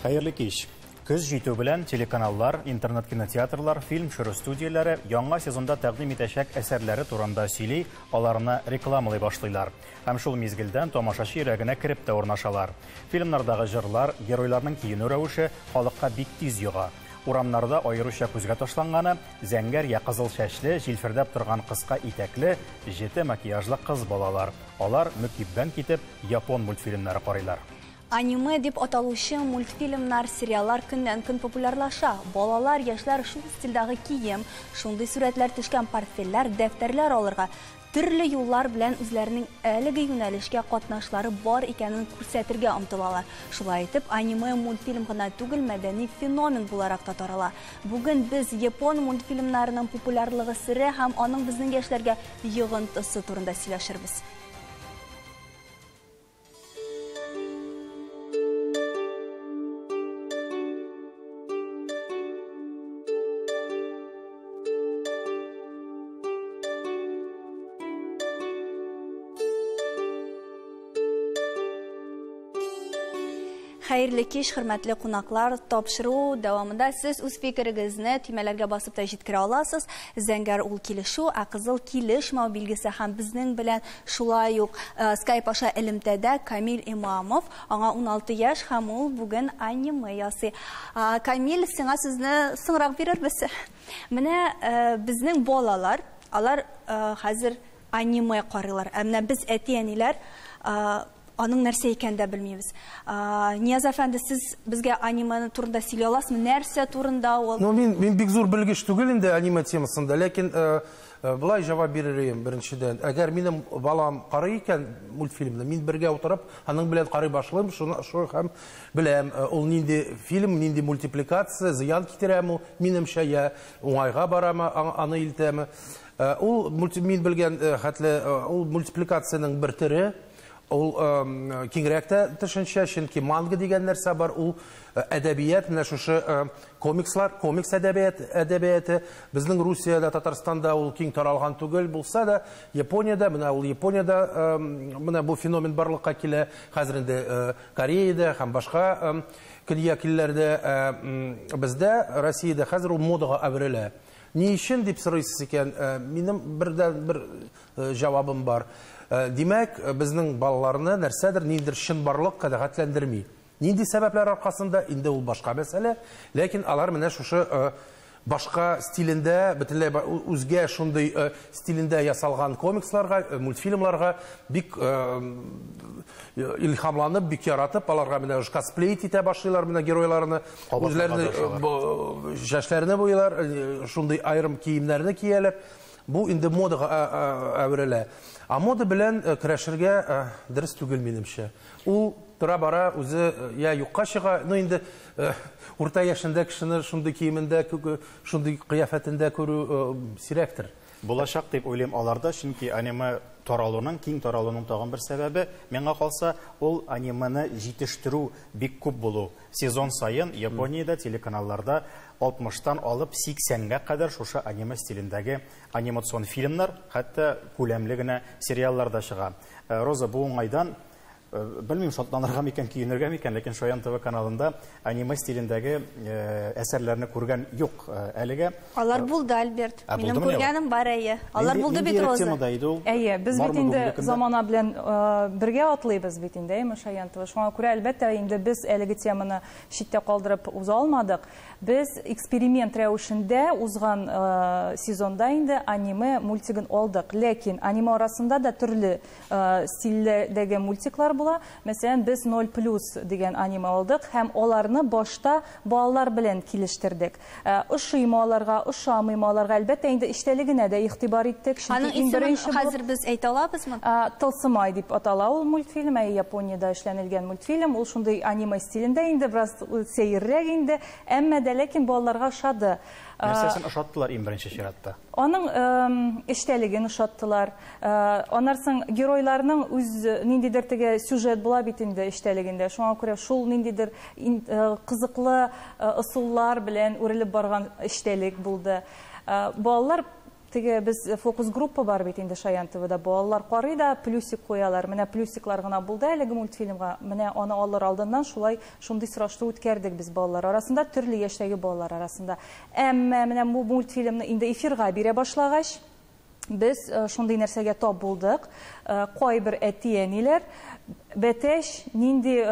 Хәерле кич. Көз җитү белән телеканаллар, интернет-кинотеатрлар, фильм шөрү студияләре яңа сезонда тәкъдим итәчәк әсәрләре турында сөйли, аларны рекламалый башлыйлар. Һәм шул мизгелдән тамашачы йөрәгенә кереп тә урнашалар. Фильмнардагы җырлар, геройларның киенү рәвеше халыкка бик тиз йога. Урамнарда аеруча күзгә ташланганы, зәңгәр я кызыл чәчле, җилфердәп торган кыска итәкле, җете макияжлы кыз балалар. Алар мөкиббән китеп япон мультфильмнары карыйлар. Аниме дип аталучы мультфильмнар, сериаллар көннән-көн популярлаша. Балалар, яшьләр шул стильдәге кием, шундый сурәтләр төшкән портфельләр, дәфтәрләр алырга, төрле юллар белән үзләренең әлеге юнәлешкә катнашлары бар икәнен күрсәтергә омтылалар. Шулай итеп, аниме мультфильм гына түгел, мәдәни феномен буларак та тарала. Бүген без япон мультфильмнарының популярлыгы сире һәм аның безнең яшьләргә йогынтысы турында сөйләшербез. Хәерле кич, хөрмәтле кунаклар, тапшыру дәвамында сез үз фикерегезне төймәләргә басып та җиткерә аласыз. Зәңгәр ул килешү, кызыл килешмәү билгесе һәм безнең белән шулай ук Skype аша элемтәдә Камил Имамов, аңа 16 яшь һәм ул бүген аниме ясый. Камил, сиңа сүзне соңрак бирербез. Менә безнең балалар, алар хәзер аниме карыйлар. Әмма без әти-әниләр аның нәрсә икән дә белмибез. Нияз әфәнде, сез безгә аниме турында сөйли аласызмы? Нәрсә турында ул? Мин бик зур белгеч түгел инде аниме темасында, ләкин былай җавап биререм беренчедән. Әгәр минем балам карый икән мультфильмны, мин бергә утырып, аның белән карый башлыйм, шуны һәм беләм, ул нинди фильм, нинди мультипликация, зыян китерәме, минемчә я уңайга барамы, аны илтәме. Ул мин белгән хәтле ул мультипликацияның бер төре. Ул киңрәктә төшенчә, чөнки манга дигән нәрсә бар, ул әдәбият, менә шушы комикслар, комикс әдәбияты безнең Русиядә, Татарстанда ул киң таралган түгел булса да, Япониядә, менә бу феномен барлыкка килә, хәзер инде Кореяда һәм башка көньяк илләрдә, бездә Россиядә хәзер ул модага әверелә. Ни өчен дип сорыйсыз икән, минем бер җавабым бар. Димәк, безнең балаларны нәрсәдер, ниндидер чынбарлык канәгатьләндерми. Нинди сәбәпләр аркасында, инде ул башка мәсьәлә, ләкин алар менә шушы башка стилендә, бөтенләй үзгә шундый стилендә ясалган комиксларга, мультфильмларга бик илһамланып, бик яратып, аларга менә косплей итә башлыйлар, менә геройларны, үзләренең чәчләренә буйлар, шундый айрым киемнәрне кияләр. Бу инде модага әверелә. Мода белән көрәшергә дөрес түгел минемчә. Ул тора-бара үзе я юкка чыга, инде урта яшендә кешене шундый киемендә, шундый кыяфәтендә күрү сирәктер. Булачак дип уйлыйм аларда, чөнки аниме таралуның, киң таралуның тагын бер сәбәбе, миңа калса, ул аниманы җитештерү бик күп булу. Сезон сайын Япониядә телеканалларда 60-тан алып 80-гә кадәр шушы аниме стилендәге анимацион фильмнар, хәтта күләмле генә сериаллар да чыга. Роза, бу уңайдан белмим, шатланырга микән, киенергә микән, ләкин Шаян ТВ каналында аниме стилендәге әсәрләрне күргән юк әлегә. Алар булды, Альберт. Минем күргәнем бар әйе. Алар булды бит, Роза. Әйе, без бит инде замана белән бергә атлыйбыз бит инде, Шаян ТВ. Шуңа күрә әлбәттә инде без әлеге теманы читтә калдырып уза алмадык. Без эксперимент рәвешендә узган сезонда инде аниме мультигын алдык, ләкин аниме арасында да төрле стильдәге мультиклар була. Мәсәлән, без 0+ дигән аниме алдык һәм аларны башта балалар белән килештердек. Ошыймы аларга, ошамыймы аларга, әлбәттә инде иштәлегенә дә игътибар иттек. Аның исемен хәзер без әйтә алабызмы? Тылсымай дип атала ул мультфильм, Япониядә эшләнелгән мультфильм. Ул шундый аниме стилендә инде бераз сәеррәк инде, әмма дә ләкин балаларга ошады. Нәрсәсен ошаттылар иң беренче чиратта? Аның эштәлеген ошаттылар. Анарсын геройларның үз ниндидер теге сюжет була бит инде эштәлегендә. Шуңа күрә шул ниндидер кызыклы ысуллар белән үрелеп барган эштәлек булды. Балалар теге без фокус группа бар бит инде Шаян ТВда. Балалар карый да плюсик куялар. Менә плюсиклар гына булды әлеге мультфильмга. Менә аны алыр алдыннан шундый сораштыру үткәрдек без балалар арасында, төрле яшьтәге балалар арасында. Әмма менә бу мультфильмны инде эфирга бирә башлагач, без шундый нәрсәгә тап булдык. Кайбер әти-әниләр бәтәш нинди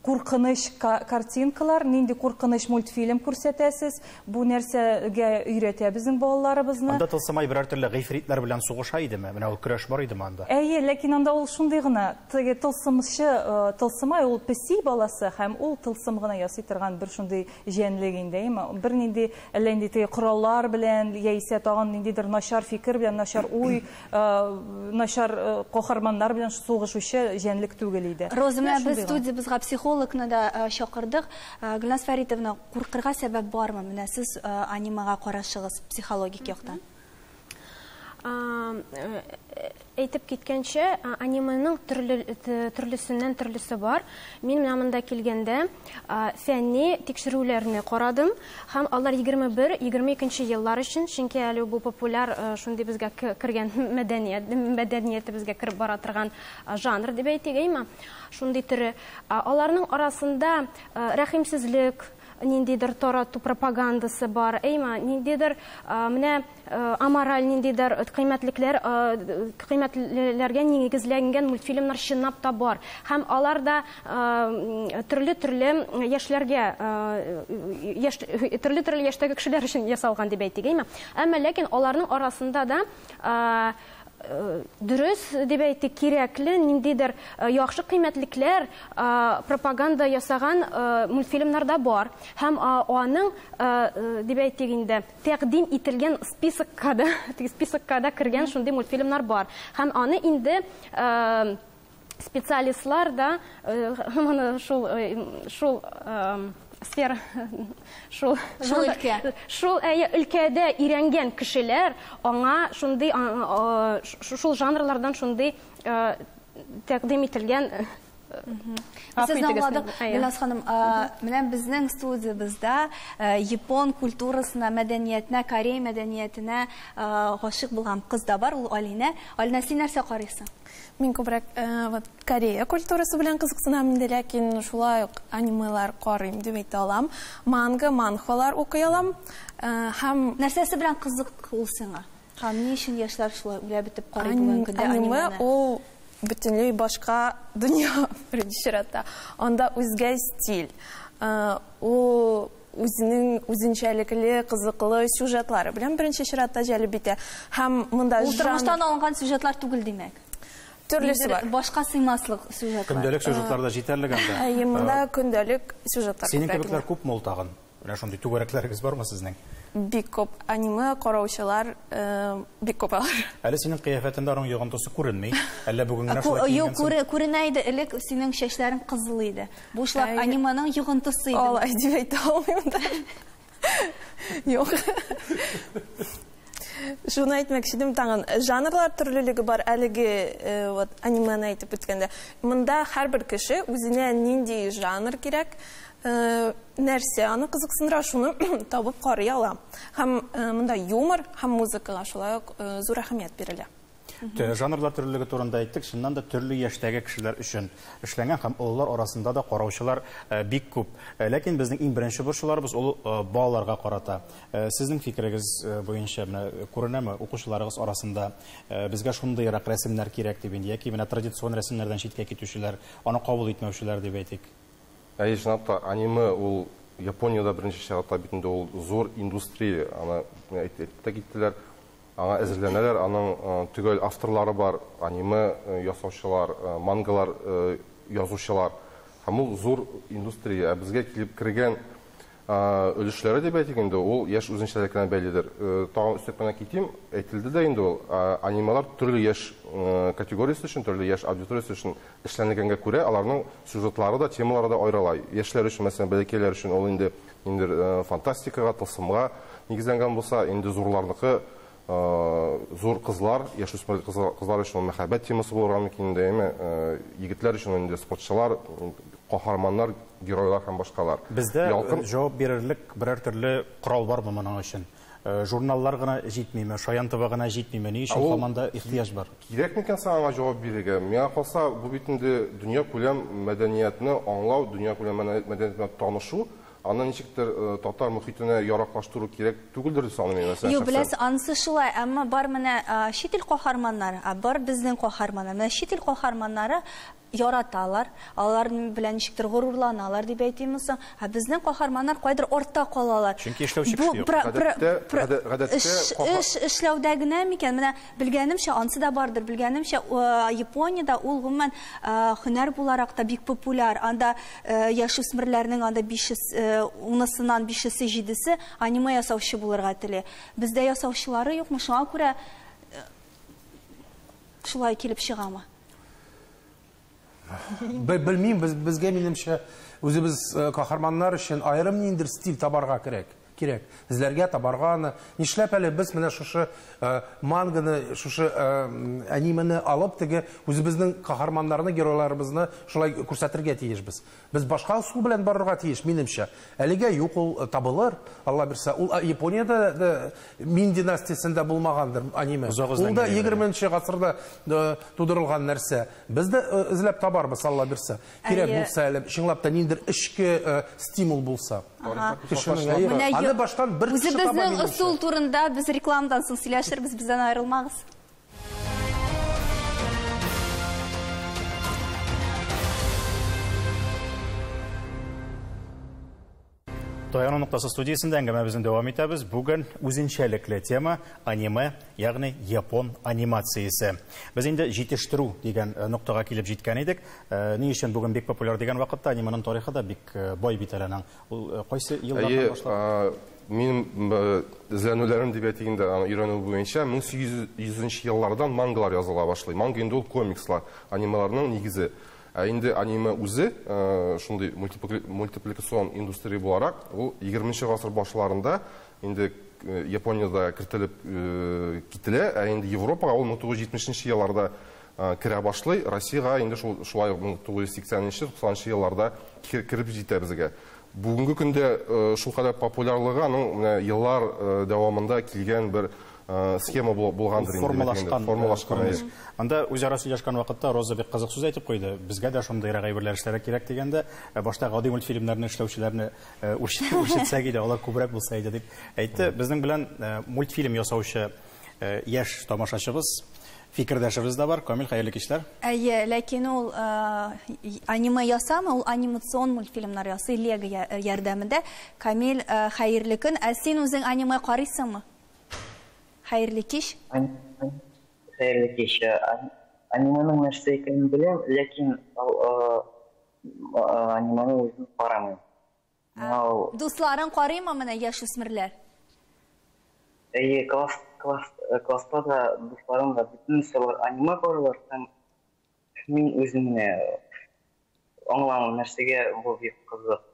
куркыныч картинкалар, нинди куркыныч мультфильм күрсәтәсез, бу нәрсәгә өйрәтә безнең балаларыбызны. Анда тылсымай берәр төрле гыйфритләр белән сугыша идеме? Менә ул көрәш бар идеме анда? Әйе, ләкин анда ул шундый гына, теге тылсымай ул песи баласы һәм ул тылсым гына ясый торган бер шундый җәнлек инде, бер нинди әллә нинди теге кораллар белән, яисә тагын ниндидер начар фикер белән, начар уй, начар каһарманнар белән сугышучы җәнлек түгел иде. Роза, менә без студиябызга психологны да чакырдык. Гөлназ Фәритовна, куркырга сәбәп бармы? Менә сез анимага карашыгыз психологик яктан. Әйтеп киткәнчә, аниманың төрлесеннән төрлесе бар. Мин менә монда килгәндә фәнни тикшерүләрне карадым һәм алар 21-22 еллар өчен, чөнки әле бу популяр шундый безгә кергән мәдәният безгә кереп бара торган жанр дип әйтегәйме. Шундый төре. Аларның арасында рәхимсезлек, ниндидер тарату пропагандасы бар, ниндидер менә амораль, ниндидер кыйммәтләргә нигезләнгән мультфильмнар чынлап та бар. Һәм алар да төрле яшьләргә, төрле яшьтәге кешеләр өчен ясалган дип әйтегәйме. Әмма ләкин аларның арасында да дөрес дип әйтик кирәкле ниндидер яхшы кыйммәтлекләр пропаганда ясаган мультфильмнар да бар. Һәм аның дип әйтик инде тәкъдим ителгән списокка да кергән шундый мультфильмнар бар. Һәм аны инде специалистлар да шул сфера шул өлкәдә ирәнгән кешеләр аңа шундый шул жанрлардан шундый тәкъдим ителгән. Сез аңладык, Гөлназ ханым, менә безнең студиябызда япон культурасына, мәдәниятенә, Корей мәдәниятенә гашык булган кыз да бар, ул Алина. Алина, син нәрсә карыйсың? Мин күбрәк Корея культурасы белән кызыксынам инде, ләкин шулай ук анималар карыйм дип әйтә алам. Манхвалар укый алам. Һәм нәрсәсе белән кызык ул сиңа? Һәм ни өчен яшьләр шулай үлә бетеп карый бүген көндә аниманы? Ул бөтенләй башка дөнья беренче чиратта. Анда үзгә стиль. Ул үзенчәлекле, кызыклы сюжетлары белән беренче чиратта җәлеп итә. Һәм монда тормыштан алынган сюжетлар түгел димәк. Төрлесе бар. Башка сыймаслык сюжетлар. Көндәлек сюжетларда җитәрлек анда. Монда көндәлек сюжетлар. Синең кебекләр күпме ул тагын? Менә шундый түгәрәкләрегез бармы сезнең? Бик күп аниме караучылар, бик күп алар. Әле синең кыяфәтендә аның йогынтысы күренми. Әллә бүген генә шулай килгәнсең? Юк, күренә иде. Элек синең чәчләрең кызыл иде. Бу шулай аниманың йогынтысы иде. Алай дип әйтә алмыйм да. Юк. Шуны әйтмәкче идем тагын. Жанрлар төрлелеге бар. Әлеге аниманы әйтеп үткәндә. Монда һәрбер кеше үзенә нинди жанр кирәк, нәрсә аны кызыксындыра, шуны табып карый ала. Һәм монда юмор һәм музыкага шулай ук зур әһәмият бирелә. Жанрлар төрлелеге турында әйттек, шуннан да төрле яшьтәге кешеләр өчен эшләнгән һәм олылар арасында да караучылар бик күп. Ләкин безнең иң беренче борчуларыбыз ул балаларга карата. Сезнең фикерегез буенча менә күренәме укучыларыгыз арасында безгә шундыйрак рәсемнәр кирәк дип инде, яки менә традицион рәсемнәрдән читкә китүчеләр, аны кабул итмәүчеләр дип әйтик. Чынлапта аниме ул Япониядә беренче чиратта бит инде ул зур индустрия, аны әйтеп киттеләр. Аңа әзерләнәләр, аның төгәл авторлары бар, аниме ясаучылар, мангалар язучылар. Һәм ул зур индустрия. Безгә килеп кергән өлешләре дип әйтик инде, ул яшь үзенчәлекләренә бәйледер. Тагын өстәпенә китим, әйтелде дә инде ул анималар төрле яшь категориясе өчен, төрле яшь аудиториясе өчен эшләнгәнгә күрә, аларның сюжетлары да, темалары да аерыла. Яшьләр өчен, мәсәлән, бәләкәйләр өчен ул инде фантастикага, тылсымга нигезләнгән булса, инде зурларныкы зур кызлар, яшүсмер кызлар өчен мәхәббәт темасы булырга мөмкин инде, егетләр өчен инде спортчылар, каһарманнар, геройлар һәм башкалар. Бездә җавап бирерлек берәр төрле корал бармы моның өчен? журналлар гына җитмиме, Шаян ТВ гына җитмиме, ни өчен команда ихтыяҗ бар? Кирәк микән саңа җавап бирергә? Миңа калса, бу бит инде дөнья күләм мәдәниятне аңлау, дөнья күләм мәдәниятне танышу, аны ничектер татар мөхитенә яраклаштыру кирәк түгелдер дип саныйм мин. Юк, беләсез, анысы шулай, әмма бар менә чит ил каһарманнары, бар безнең каһарманнар. Менә чит ил каһарманнары яраталар, алар белән ничектер горурланалар дип әйтимез. Безнең каһарманнар кайдыр артта калалар. Чөнки эшләүче Бу кеше эшләүдә генә микән? Менә белгәнемчә, ансы да бардыр. Белгәнемчә, Япониядә ул гомумән һөнәр буларак та бик популяр. Анда яшүсмерләрнең анда 500 унысыннан 500-се 7-се аниме ясаучы булырга теле. Бездә ясаучылары юкмы? Шуңа күрә шулай килеп чыгамы? Белмим, безгә минемчә үзебез каһарманнар өчен аерым ниндидер стиль табарга кирәк. Эзләргә табарга, нишләп әле без менә шушы манганы, шушы аниманы алып теге үзебезнең каһарманнарны, геройларыбызны шулай күрсәтергә тиешбез. Без башка усул белән барырга тиеш, минемчә. Әлегә юк, ул табылыр, Алла бирсә. Ул Япониядә Мин династиясендә булмагандыр аниме. Ул да 20-нче гасырда тудырылган нәрсә. Без дә эзләп табарбыз, Алла бирсә. Кирәк булса әле, чынлап та ниндидер эчке стимул булса. Үзебезнең ысул турында без рекламадан соң сөйләшербез, бездән аерылмагыз. Таяну нуктасы студиясында әңгәмәбезне дәвам итәбез. Бүген үзенчәлекле тема аниме, ягъни япон анимациясе. Без инде җитештерү дигән нуктага килеп җиткән идек. Ни өчен бүген бик популяр дигән вакытта аниманың тарихы да бик бай бит әле. Ул кайсы еллардан башлап? Минем эзләнүләрем дип әйтгәндә, өйрәнү буенча 1800 еллардан мангалар языла башлый. Манга инде ул комикслар, анималарның нигезе. Инде аниме үзе, шундый мультипликацион индустрия буларак, ул 20-нче гасыр башларында инде Япониядә кертелеп кителә, инде Европага ул 1970-нче елларда керә башлый, Россиягә инде шулай 1980-нче, 90-нчы елларда кирип җитә безгә. Бүгенге көндә шулкадәр популярлыгы аның еллар дәвамында килгән бер схема булгандыр инде. Формалашкан. Анда үзара сөйләшкән вакытта Роза бик кызык сүз әйтеп куйды. Безгә дә шундый әйберләр эшләргә кирәк дигәндә, башта гади мультфильмнарны эшләүчеләрне үрчетсәк иде, алар күбрәк булса иде дип әйтте. Безнең белән мультфильм ясаучы яшь тамашачыбыз, фикердәшебез дә бар. Камил, хәерле кичләр. Ләкин ул аниме ясамы, ул анимацион мультфильмнар ясый Лего ярдәмендә. Камил, хәерле көн. Син үзең аниме карыйсыңмы? Хәерле кич. Хәерле кич. Аниманың нәрсә икәнен беләм, ләкин аниманы үзем карамыйм. Дусларың карыймы менә яшүсмерләр? Класста да дусларым да бөтенесе аниме карыйлар, һәм мин үзем аңламыйм нәрсәгә бу бик кызык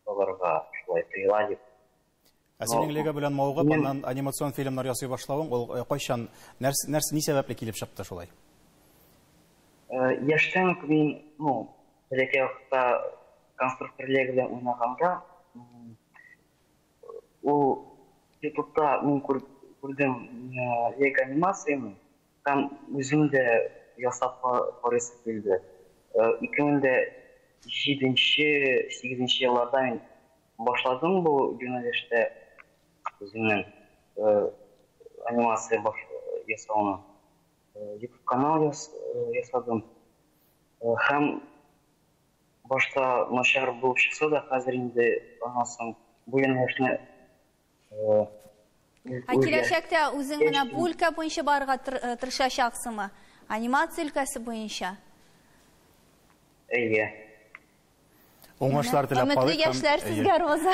аларга шулай тоела дип. Синең Лего белән мавыгып, аннан анимацион фильмнар ясый башлавың, ул кайчан, ни сәбәпле килеп чыкты шулай? Яшьтән мин, бәләкәй вакытта конструктор Лего белән уйнаганда, ул YouTube'да мин күрдем Лего анимацияны, һәм үзем дә ясап карыйсым килде. 2007-8 елларда мин башладым бу юнәлештә үземнең анимация ясауны. YouTube канал ясадым. Һәм башта начар булып чыкса да, хәзер инде аннан бу юнәлешне киләчәктә үзең менә бу өлкә буенча барырга тырышачаксыңмы? Анимация өлкәсе буенча? Әйе. Уңышлар теләп калыйк. Өметле яшьләр сезгә, Роза.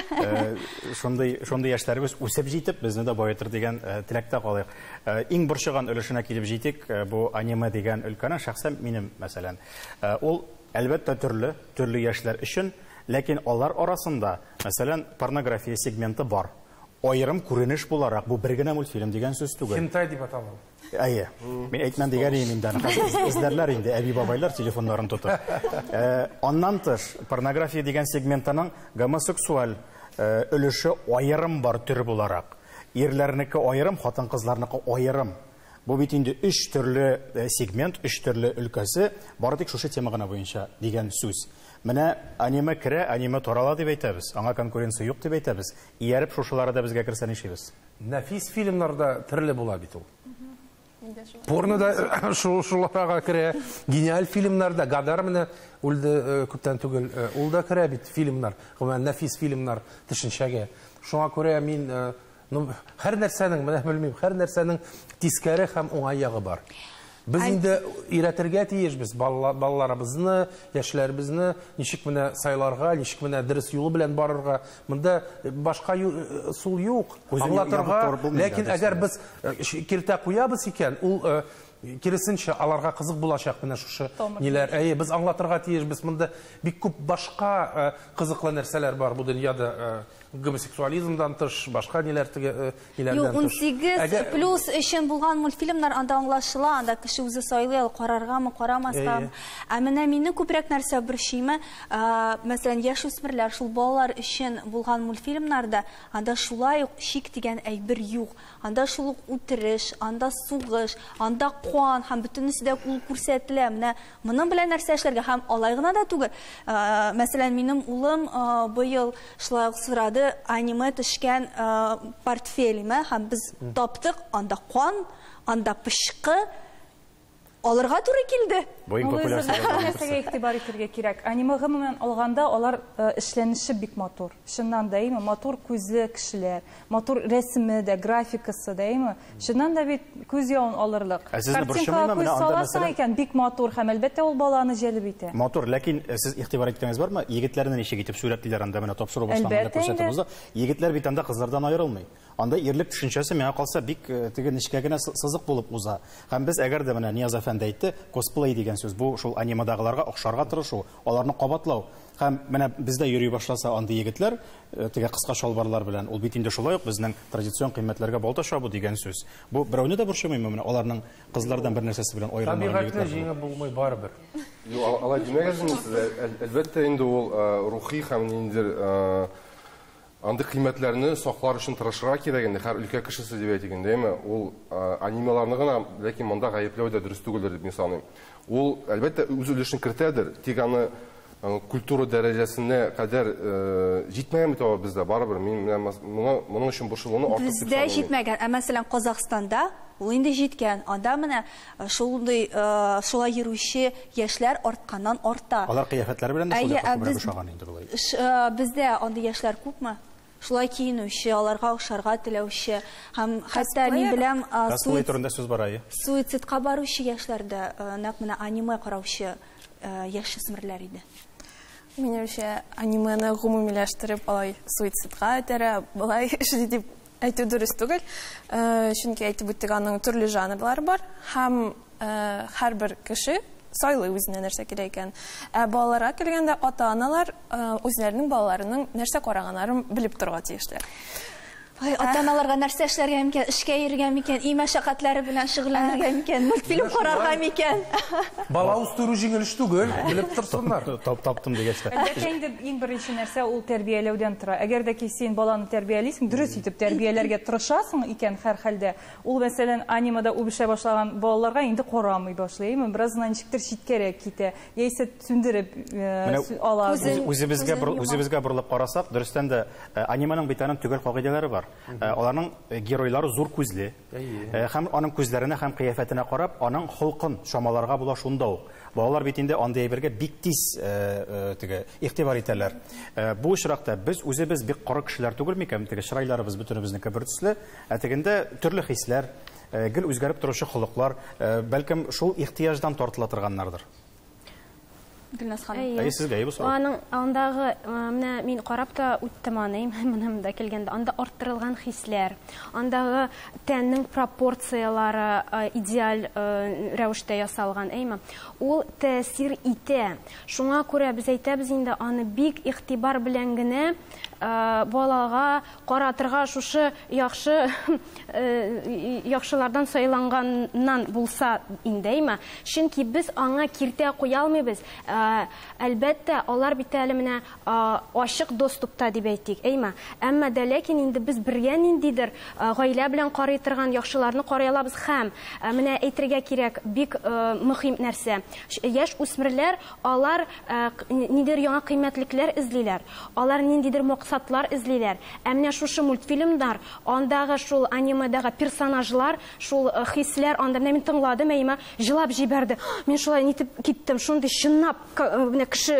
Шундый яшьләребез үсеп җитеп, безне дә баетыр дигән теләктә калыйк. Иң борчыган өлешенә килеп җитик, бу аниме дигән өлкәне, шәхсән минем, мәсәлән. Ул әлбәттә төрле яшьләр өчен, ләкин алар арасында, мәсәлән, порнография сегменты бар. Аерым күренеш буларак, бу бер генә мультфильм дигән сүз түгел. Хентай дип аталган. Әйе. Мин әйтмәм дигән инде. Эзләрләр инде әби бабайлар телефоннарын тотып. Аннан тыш, порнография дигән сегментның гомосексуаль өлеше аерым бар төр буларак. Ерләрнеке аерым, хатын-кызларныкы аерым. Бу бит инде 3 төрле сегмент, 3 төрле өлкәсе, бары тик шушы тема гына буенча дигән сүз. Менә аниме керә, аниме тарала дип әйтәбез. Аңа конкуренция юк дип әйтәбез. Ияреп шушылары да безгә керсә нишебез? Нәфис фильмнарда төрле була бит ул. Порнода шуларга керә, гениаль фильмнарда, Гадар менә үлде күптән түгел, ул да керә бит фильмнар, гомумән нәфис фильмнар төшенчәгә. Шуңа күрә мин һәр нәрсәнең, менә белмим, һәр нәрсәнең тискәре һәм уңай ягы бар. Без инде өйрәтергә тиешбез балаларыбызны, яшьләребезне, ничек менә сайларга, ничек менә дөрес юлы белән барырга. Монда башка сул юк. Аңлатырга, ләкин әгәр без киртә куябыз икән, ул киресенчә аларга кызык булачак менә шушы ниләр. Без аңлатырга тиешбез. Монда бик күп башка кызыклы нәрсәләр бар бу дөньяда. Гомосексуализмдан тыш, башка ниләрдән тыш. 18 плюс өчен булган мультфильмнар анда аңлашыла, анда кеше үзе сайлый, караргамы, карамаска. Менә мине күбрәк нәрсә борчыймы, мәсәлән, яшүсмерләр, шул балалар өчен булган мультфильмнарда анда шулай ук шик дигән әйбер юк. Анда шул ук үтереш, анда сугыш, анда куан һәм бөтенесе дә ул күрсәтелә. Менә моның белән нәрсә эшләргә һәм алай гына да түгел. Мәсәлән, минем улым быел шулай сорады аниме төшкән портфелеме, һәм без таптык, анда куан, анда пышкы, алырга туры килде. Нәрсәгә игътибар итәргә кирәк. Аниме гомумән алганда алар эшләнеше бик матур. Шуннан да матур күзле кешеләр, матур рәсеме дә, графикасы да Шуннан да бит күз явын алырлык. Картинка күз саласа икән бик матур һәм әлбәттә ул баланы җәлеп итә. Матур, ләкин сез игътибар иткәнегез бармы? Егетләрне ничек итеп сүрәтлиләр анда менә тапшыру башлаганда күрсәтәбез. Егетләр бит анда кызлардан аерылмый. Анда ирлек төшенчәсе миңа калса бик теге нечкә генә сызык булып уза. Һәм без әгәр дә менә Нияз әфәнде әйтте, косплей дигән сүз бу шул анимадагыларга охшарга тырышу, аларны кабатлау. Һәм менә бездә йөри башласа анда егетләр теге кыска шалбарлар белән, ул бит инде шулай ук безнең традицион кыйммәтләргә балта шабу дигән сүз. Бу берәүне дә борчымыймы менә аларның кызлардан бер нәрсәсе белән аерылмаган егетләр. Табигатьне җиңеп булмый барыбер. Алай димәгәнсез, әлбәттә инде ул рухи һәм ниндидер андый кыйммәтләрне саклар өчен тырышырга кирәк инде һәр өлкә кешесе дип әйтегән, дәйме? Ул анималарны гына, ләкин монда гаепләү дә дөрес түгелдер дип саныйм. Ул әлбәттә үз өлешен кертәдер, тик аны культура дәрәҗәсенә кадәр җитмәгән бит бездә барыбер. Мин моның өчен борчылуны артык дип саныйм. Бездә җитмәгән, мәсәлән, Казакстанда ул инде җиткән. Анда менә шулай йөрүче яшьләр артканнан арта. Алар кыяфәтләре белән дә шулай күбрәк ошаган инде булай. Бездә андый яшьләр күпме? Шулай киенүче, аларга охшарга теләүче, һәм хәтта мин беләм суицидка баручы яшьләрдә нәкъ менә аниме караучы яшүсмерләр иде. Минемчә, аниманы гомумиләштереп алай суицидка этәрә, болай эшли дип әйтү дөрес түгел. Чөнки әйтеп үттек, аның төрле жанрлары бар, һәм һәрбер кеше сайлый үзенә нәрсә кирәк икән. Балаларга килгәндә ата-аналар үзләренең балаларының нәрсә караганнарын белеп торырга тиешләр. Ата-аналарга нәрсә эшләргә микән, эшкә йөргән микән, мәшәкатьләре белән шөгыльләнергә микән, мультфильм карарга микән? Бала үстерү җиңел эш түгел, белеп торсыннар. Таптым дигәчтә. Инде иң беренче нәрсә ул тәрбияләүдән тора. Әгәр дә син баланы тәрбиялисең, дөрес итеп тәрбияләргә тырышасың икән һәр хәлдә, ул мәсәлән анимада үбешә башлаган балаларга инде карамый башлыймы, бераздан ничектер читкәрәк китә, яисә сүндереп ала. Үзебезгә борылып карасак, дөрестән дә аниманың бит аның төгәл кагыйдәләре бар. Аларның геройлары зур күзле. Һәм аның күзләренә һәм кыяфәтенә карап, аның холкын чамаларга була шунда ук. Балалар бит инде андый әйбергә бик тиз игътибар итәләр. Бу очракта без үзебез бик кары кешеләр түгел микән? Чырайларыбыз бөтенебезнеке бер төсле, тегендә төрле хисләр, гел үзгәреп торучы холыклар, бәлкем шул ихтыяҗдан тартыла торганнардыр. Гөлназ ханым. Аның андагы менә мин карап та үттем аныйм, монда килгәндә анда арттырылган хисләр, андагы тәннең пропорциялары идеаль рәвештә ясалган, ул тәэсир итә. Шуңа күрә без әйтәбез инде аны бик игътибар белән генә балага каратырга шушы яхшылардан сайланганнан булса индейме, чөнки без аңа киртә куя алмыйбыз. Әлбәттә, алар бит әле менә ачык доступта дип әйтик, әйме. Әмма дә ләкин инде без бергә ниндидер гаилә белән карый торган яхшыларны карый алабыз һәм менә әйтергә кирәк бик мөһим нәрсә. Яшь үсмерләр алар ниндидер яңа кыйммәтлекләр эзлиләр. Алар ниндидер максатлар эзлиләр. Ә менә шушы мультфильмнар, андагы шул анимадагы персонажлар, шул хисләр, анда менә мин тыңладым, әйме, җылап җибәрде. Мин шулай нитеп киттем, шундый чынлап менә кеше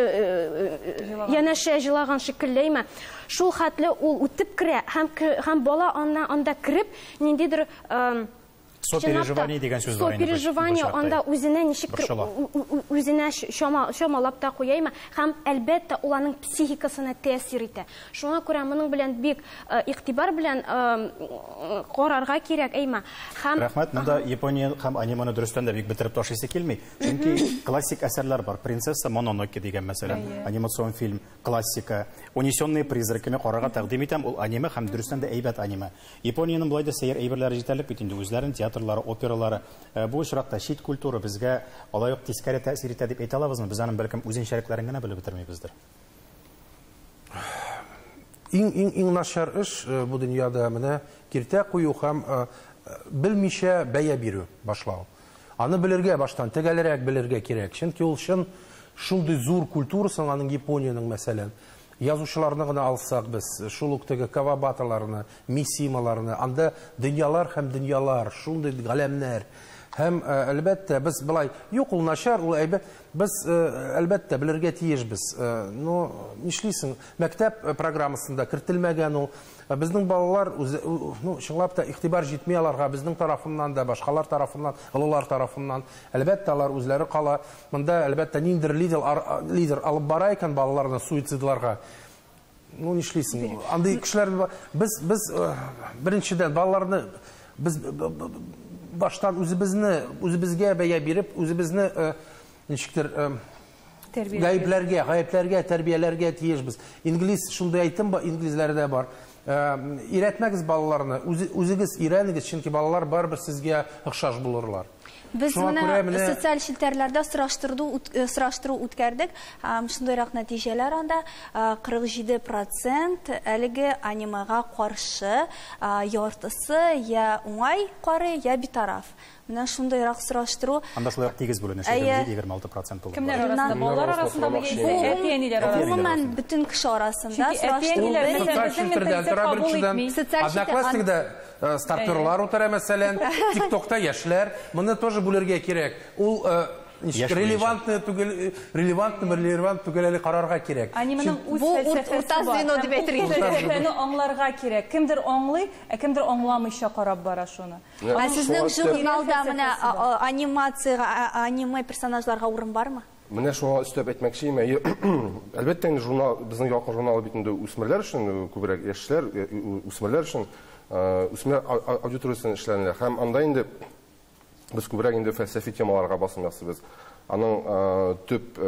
янәшә җылаган шикелле, әйме. Шул хәтле ул үтеп керә һәм бала анда кирип ниндидер сопереживание дигән сүз бар. Сопереживание анда үзенә ничек үзенә шомалап та куяймы һәм әлбәттә ул аның психикасына тәэсир итә. Шуңа күрә моның белән бик игътибар белән карарга кирәк, әйме. Рәхмәт, монда Япония һәм аниманы дөрестән дә бик бетереп ташлыйсы килми. Чөнки классик әсәрләр бар. Принцесса Мононоке дигән мәсәлән, анимацион фильм, классика. Унесенные призраками карарга тәкъдим итәм, ул аниме һәм дөрестән дә әйбәт аниме. Япониянең булай да сәер әйберләре җитәрлек бит инде, үзләрен театрлары, опералары. Бу очракта чит культура безгә алай ук тискәре тәэсир итә дип әйтә алабызмы? Без аның бәлкем үзенчәлекләрен генә белеп бетермибездер. Иң начар эш бу дөньяда менә киртә кую һәм белмичә бәя бирү башлау. Аны белергә баштан тәгәлерәк белергә кирәк. Чөнки ул шундый зур культурасын аның Япониянең мәсәлән язучыларны гына алсак без, шул ук теге Кавабаталарны, Мисималарны, анда дөньялар һәм дөньялар, шундый галәмнәр. Һәм әлбәттә без былай юк ул начар, ул әйбәт, без әлбәттә белергә тиешбез. Ну, нишлисең, мәктәп программасында кертелмәгән ул. Безнең балалар чынлап та игътибар җитми аларга, безнең тарафыннан да, башкалар тарафыннан, олылар тарафыннан. Әлбәттә алар үзләре кала. Монда әлбәттә ниндидер лидер алып бара икән балаларны суицидларга. Ну, нишлисең, андый кешеләр без беренчедән балаларны без баштан үзебезгә бәя биреп, үзебезне ничектер гаепләргә, тәрбияләргә тиешбез. Инглиз шундай әйтем, инглизләрдә бар. Өйрәтмәгез балаларны, үзегез өйрәнегез, чөнки балалар барыбер сезгә охшаш булырлар. Biz менә социаль челтәрләрдә сораштыру үткәрдек. Шундыйрак нәтиҗәләр анда 47% әлеге анимага каршы, яртысы я уңай карый, я битараф. Менә шундыйрак сораштыру. Анда шулай тигез бүленеш, 26% булды. Кемнәр арасында? Балалар арасында бигәйсә, әти-әниләр арасында. Гомумән бөтен кеше арасында сораштыру. Одноклассникта стартерлар утыра мәсәлән, TikTokта яшьләр, моны тоже бүләргә кирәк. Ул релевантны түгел әле карарга кирәк. Анименең үз фәлсәфәсе бар. Аңларга кирәк. Кемдер аңлый, ә кемдер аңламыйча карап бара шуны. Сезнең журналда менә анимациягә, аниме персонажларга урын бармы? Менә шуңа өстәп әйтмәкче, әлбәттә журнал, безнең якын журнал бит инде үсмерләр өчен, күбрәк яшьләр, үсмерләр өчен, үсмер аудиториясен эшләнелә. Һәм анда инде без күбрәк инде фәлсәфи темаларга басым ясыйбыз. Аның төп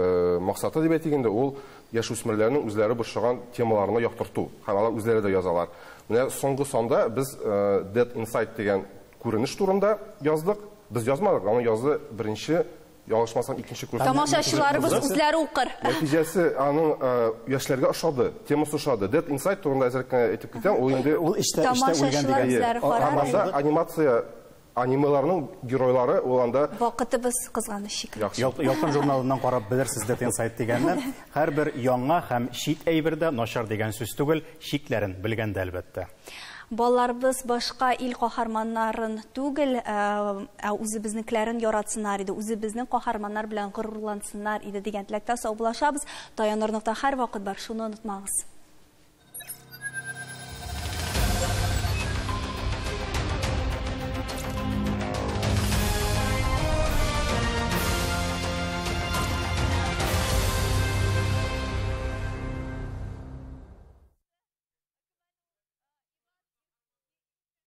максаты дип әйтгәндә ул яшь үсмерләрнең үзләре борчыган темаларны яктырту. Һәм алар үзләре дә язалар. Менә соңгы санда без Dead Inside дигән күренеш турында яздык. Без язмадык, аны язды беренче, ялгышмасам икенче курс. Тамашачыларыбыз үзләре укыр. Нәтиҗәсе аның яшьләргә ошады, темасы ошады. Dead Inside турында әйтеп китәм, ул инде эштә үлгән дигән. Анимация анималарның геройлары ул анда вакытыбыз кызганыч шикелле. Ялкын журналыннан карап белерсез Dead Inside дигәнне. Һәрбер яңа һәм шит әйбердә начар дигән сүз түгел, шикләрен белгәндә әлбәттә. Балаларыбыз башка ил каһарманнарын түгел, үзебезнекеләрен яратсыннар иде, үзебезнең каһарманнар белән горурлансыннар иде дигән теләктә саубулашабыз. Таяныр нокта һәр вакыт бар, шуны онытмагыз.